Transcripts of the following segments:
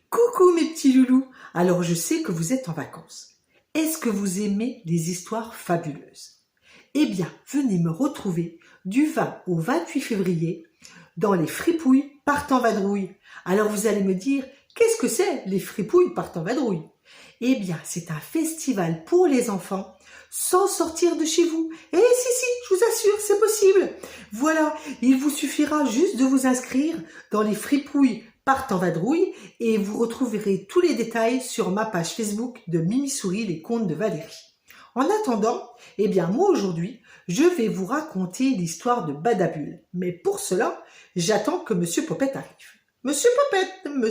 Coucou mes petits loulous. Alors je sais que vous êtes en vacances. Est-ce que vous aimez les histoires fabuleuses? Eh bien, venez me retrouver du 20 au 28 février dans les Fripouilles partent en vadrouille. Alors vous allez me dire, qu'est-ce que c'est les Fripouilles partent en vadrouille? Eh bien, c'est un festival pour les enfants sans sortir de chez vous. Eh si, je vous assure, c'est possible. Voilà, il vous suffira juste de vous inscrire dans les Fripouilles partent en vadrouille et vous retrouverez tous les détails sur ma page Facebook de Mimi Souris, les contes de Valérie. En attendant, eh bien moi aujourd'hui, je vais vous raconter l'histoire de Badabule. Mais pour cela, j'attends que Monsieur Popette arrive. Monsieur Popette, bonjour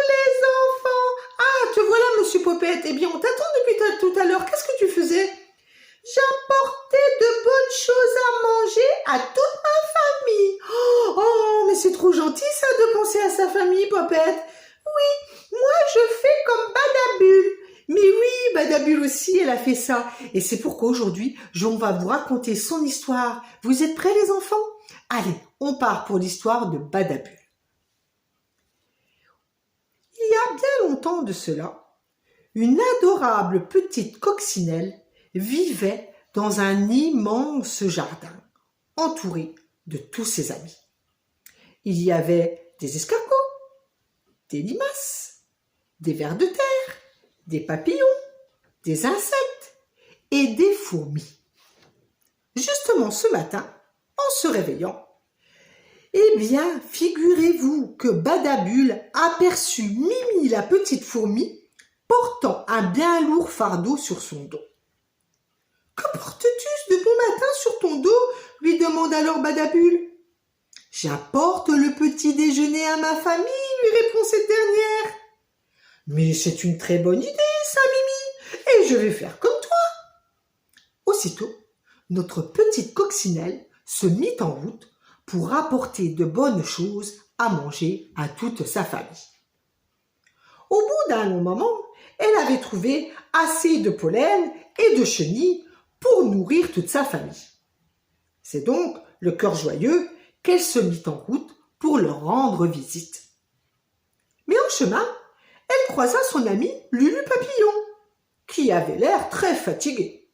les enfants. Ah, te voilà Monsieur Popette. Eh bien, on t'attend depuis tout à l'heure. Qu'est-ce que tu faisais? J'apportais de bonnes choses à manger à toute ma famille. Oh, mais c'est trop gentil ça de penser à sa famille, Popette. Oui, moi je fais comme Badabule. Mais oui, Badabule aussi, elle a fait ça. Et c'est pourquoi aujourd'hui, on va vous raconter son histoire. Vous êtes prêts les enfants? Allez, on part pour l'histoire de Badabule. Il y a bien longtemps de cela, une adorable petite coccinelle vivait dans un immense jardin, entouré de tous ses amis. Il y avait des escargots, des limaces, des vers de terre, des papillons, des insectes et des fourmis. Justement ce matin, en se réveillant, eh bien, figurez-vous que Badabule aperçut Mimi la petite fourmi portant un bien lourd fardeau sur son dos. « Que portes-tu de bon matin sur ton dos ?» lui demande alors Badabule. « J'apporte le petit déjeuner à ma famille, lui répond cette dernière. « Mais c'est une très bonne idée, ça, Mimi, et je vais faire comme toi. » Aussitôt, notre petite coccinelle se mit en route pour apporter de bonnes choses à manger à toute sa famille. Au bout d'un long moment, elle avait trouvé assez de pollen et de chenilles pour nourrir toute sa famille. C'est donc, le cœur joyeux, qu'elle se mit en route pour leur rendre visite. Mais en chemin, elle croisa son ami Lulu Papillon, qui avait l'air très fatigué.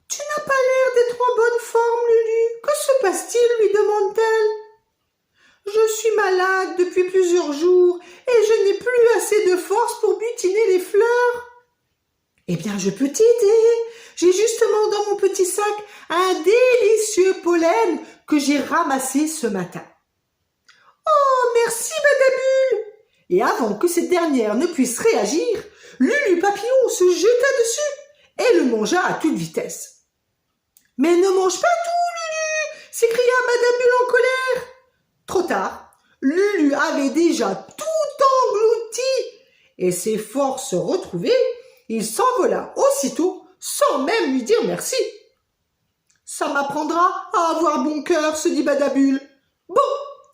« Tu n'as pas l'air d'être en bonne forme, Lulu. Que se passe-t-il » lui demande-t-elle. « Je suis malade depuis plusieurs jours et je n'ai plus assez de force pour butiner les fleurs. »« Eh bien, je peux t'aider. J'ai justement dans mon petit sac un délicieux pollen que j'ai ramassé ce matin. »« Oh, merci, Badabule !» Et avant que cette dernière ne puisse réagir, Lulu Papillon se jeta dessus et le mangea à toute vitesse. « Mais ne mange pas tout, Lulu !» s'écria Badabule en colère. Trop tard, Lulu avait déjà tout englouti et ses forces retrouvées, il s'envola aussitôt sans même lui dire merci. « Ça m'apprendra à avoir bon cœur, se dit Badabule. Bon,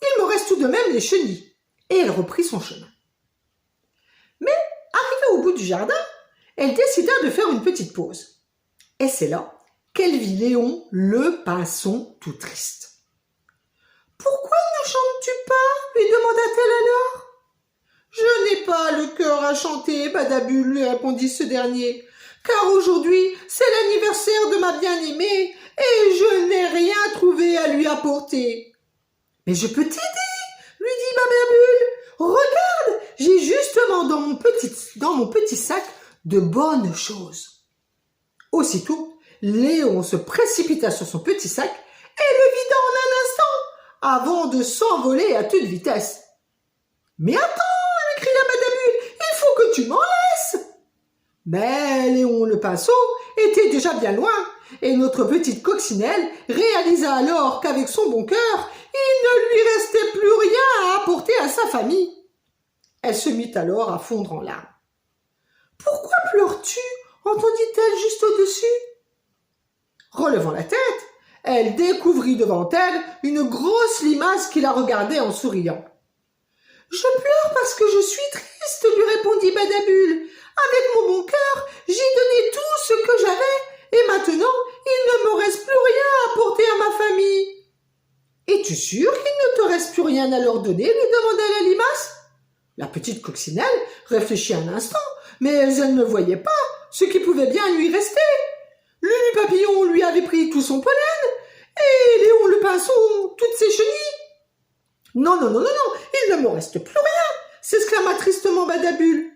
il me reste tout de même les chenilles. » Et elle reprit son chemin. Mais, arrivée au bout du jardin, elle décida de faire une petite pause. Et c'est là qu'elle vit Léon le pinson tout triste. « Pourquoi ne chantes-tu pas ?» lui demanda-t-elle alors. « Je n'ai pas le cœur à chanter, Badabule, lui répondit ce dernier, car aujourd'hui c'est l'anniversaire de ma bien-aimée et je n'ai rien trouvé à lui apporter. »« Mais je peux t'aider, » lui dit Badabule. « Regarde, j'ai justement dans mon petit sac de bonnes choses. » Aussitôt, Léon se précipita sur son petit sac et le vida en un instant avant de s'envoler à toute vitesse. « Mais attends !» lui cria Badabule, « il faut que tu m'en laisses !» Mais Léon le pinceau était déjà bien loin et notre petite coccinelle réalisa alors qu'avec son bon cœur, il ne lui restait plus rien à apporter à sa famille. Elle se mit alors à fondre en larmes. « Pourquoi pleures-tu » entendit-elle juste au-dessus. Relevant la tête, elle découvrit devant elle une grosse limace qui la regardait en souriant. « Je pleure parce que je suis triste, » lui répondit Badabule. « Avec mon bon cœur, j'ai donné tout ce que j'avais et maintenant, il ne me reste plus rien à apporter à ma famille. »« Es-tu sûre qu'il ne te reste plus rien à leur donner ?» lui demanda la limace. La petite coccinelle réfléchit un instant, mais elle ne voyait pas ce qui pouvait bien lui rester. Lulu Papillon lui avait pris tout son pollen, et Léon le Pinson toutes ses chenilles. Non, non, non, non, non, il ne me reste plus rien, s'exclama tristement Badabule.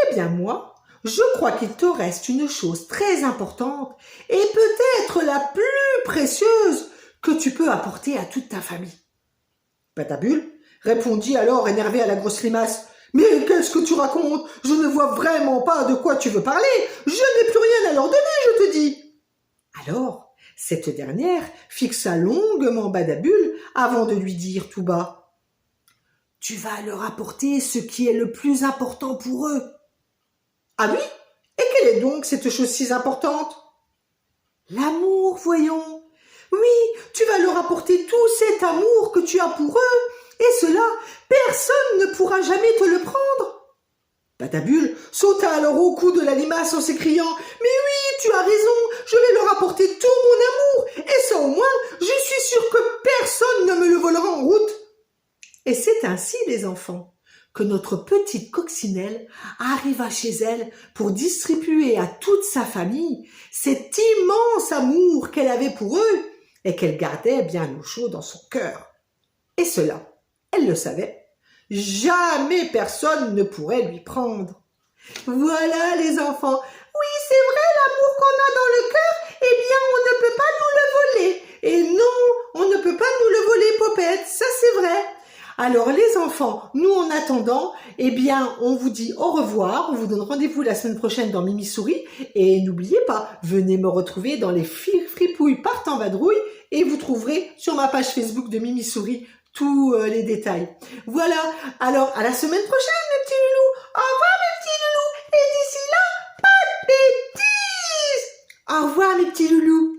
Eh bien moi, je crois qu'il te reste une chose très importante et peut-être la plus précieuse que tu peux apporter à toute ta famille. Badabule répondit alors énervé à la grosse limace. Mais qu'est-ce que tu racontes? Je ne vois vraiment pas de quoi tu veux parler. Je n'ai plus rien à leur donner, je te dis. Alors, cette dernière fixa longuement Badabule avant de lui dire tout bas. Tu vas leur apporter ce qui est le plus important pour eux. Ah oui? Et quelle est donc cette chose si importante? L'amour, voyons. Oui, tu vas leur apporter tout cet amour que tu as pour eux, et cela, personne ne pourra jamais te le prendre. Badabule sauta alors au cou de la limace en s'écriant « Mais oui, tu as raison, je vais leur apporter tout mon amour, et ça au moins, je suis sûre que personne ne me le volera en route. » Et c'est ainsi, les enfants, que notre petite coccinelle arriva chez elle pour distribuer à toute sa famille cet immense amour qu'elle avait pour eux et qu'elle gardait bien au chaud dans son cœur. Et cela, elle le savait, jamais personne ne pourrait lui prendre. Voilà les enfants, oui c'est vrai l'amour qu'on a dans le cœur, eh bien on ne peut pas nous le voler. Et non, on ne peut pas nous le voler Popette, ça c'est vrai. Alors les enfants, nous en attendant, eh bien on vous dit au revoir, on vous donne rendez-vous la semaine prochaine dans Mimi Souris et n'oubliez pas, venez me retrouver dans les fripouilles partent en vadrouille et vous trouverez sur ma page Facebook de Mimi Souris tous les détails. Voilà, alors à la semaine prochaine mes petits loulous, au revoir mes petits loulous et d'ici là, pas de bêtises. Au revoir mes petits loulous.